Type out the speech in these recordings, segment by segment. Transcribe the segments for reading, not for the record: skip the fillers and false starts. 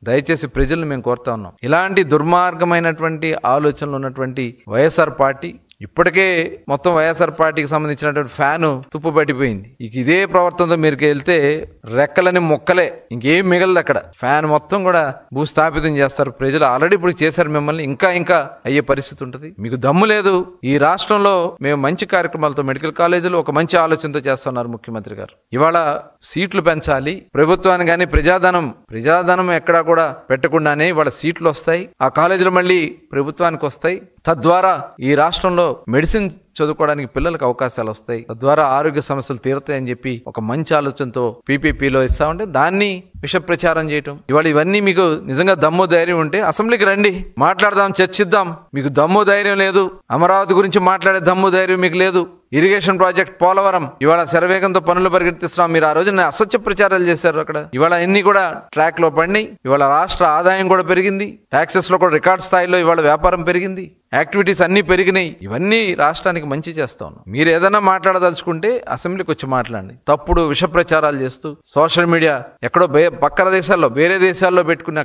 దయచేసి ప్రజలను మేము కోరుతా ఉన్నాం. ఇలాంటి దుర్మార్గమైనటువంటి ఆలోచనలు ఉన్నటువంటి వైఎస్ఆర్ పార్టీ ఇప్పటికే మొత్తం వైఎస్ఆర్ పార్టీకి సంబంధించినటువంటి ఫ్యాను తుప్పు పట్టిపోయింది. ఇక ఇదే ప్రవర్తనతో మీరు వెళ్తే రెక్కలని మొక్కలే, ఇంకేం మిగలదు అక్కడ. ఫ్యాన్ మొత్తం కూడా భూస్థాపితం చేస్తారు. ప్రజలు ఆల్రెడీ ఇప్పుడు చేశారు మిమ్మల్ని, ఇంకా అయ్యే పరిస్థితి ఉంటుంది. మీకు దమ్ము లేదు. ఈ రాష్ట్రంలో మేము మంచి కార్యక్రమాలతో మెడికల్ కాలేజీలు ఒక మంచి ఆలోచనతో చేస్తున్నారు ముఖ్యమంత్రి గారు. ఇవాళ సీట్లు పెంచాలి ప్రభుత్వాన్ని, కానీ ప్రజాధనం ఎక్కడా కూడా పెట్టకుండానే ఇవాళ సీట్లు వస్తాయి. ఆ కాలేజీలు మళ్ళీ ప్రభుత్వానికి వస్తాయి. తద్వారా ఈ రాష్ట్రంలో మెడిసిన్ చదువుకోవడానికి పిల్లలకు అవకాశాలు వస్తాయి. తద్వారా ఆరోగ్య సమస్యలు తీరుతాయని చెప్పి ఒక మంచి ఆలోచనతో పీపీపీలో ఇస్తా ఉంటే దాన్ని విష ప్రచారం చేయటం. ఇవాళ ఇవన్నీ మీకు నిజంగా దమ్ము ధైర్యం ఉంటే అసెంబ్లీకి రండి, మాట్లాడదాం, చర్చిద్దాం. మీకు దమ్ము ధైర్యం లేదు, అమరావతి గురించి మాట్లాడే దమ్ము ధైర్యం మీకు లేదు. ఇరిగేషన్ ప్రాజెక్ట్ పోలవరం ఇవాళ శరవేగంతో పనులు పరిగెత్తిస్తున్నాం. మీరు ఆ రోజున అసత్య ప్రచారాలు చేశారు అక్కడ. ఇవాళ అన్ని కూడా ట్రాక్ లో పడినాయి. ఇవాళ రాష్ట్ర ఆదాయం కూడా పెరిగింది. ట్యాక్సెస్ లో కూడా రికార్డ్ స్థాయిలో ఇవాళ వ్యాపారం పెరిగింది. యాక్టివిటీస్ అన్ని పెరిగినాయి. ఇవన్నీ రాష్ట్రానికి మంచి చేస్తా ఉన్నాం. మీరు ఏదైనా మాట్లాడదలుచుకుంటే అసెంబ్లీకి వచ్చి మాట్లాడండి. తప్పుడు విష ప్రచారాలు చేస్తూ సోషల్ మీడియా ఎక్కడో పక్కన దేశాల్లో వేరే దేశాల్లో పెట్టుకుని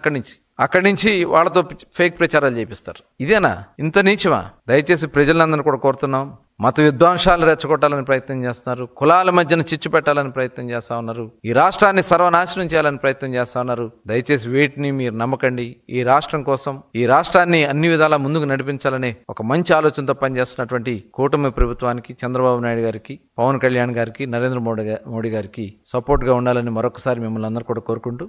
అక్కడి నుంచి వాళ్ళతో ఫేక్ ప్రచారాలు చేపిస్తారు. ఇదేనా? ఇంత నీచమా? దయచేసి ప్రజలందరినీ కూడా కోరుతున్నాం. మత విద్వాంసాలు రెచ్చగొట్టాలని ప్రయత్నం చేస్తున్నారు. కులాల మధ్యన చిచ్చు పెట్టాలని ప్రయత్నం చేస్తా ఉన్నారు. ఈ రాష్ట్రాన్ని సర్వనాశనం చేయాలని ప్రయత్నం చేస్తా ఉన్నారు. దయచేసి వీటిని మీరు నమ్మకండి. ఈ రాష్ట్రం కోసం, ఈ రాష్ట్రాన్ని అన్ని విధాలా ముందుకు నడిపించాలనే ఒక మంచి ఆలోచనతో పనిచేస్తున్నటువంటి కూటమి ప్రభుత్వానికి, చంద్రబాబు నాయుడు గారికి, పవన్ కళ్యాణ్ గారికి, నరేంద్ర మోడీ గారికి సపోర్ట్గా ఉండాలని మరొకసారి మిమ్మల్ని అందరూ కూడా కోరుకుంటూ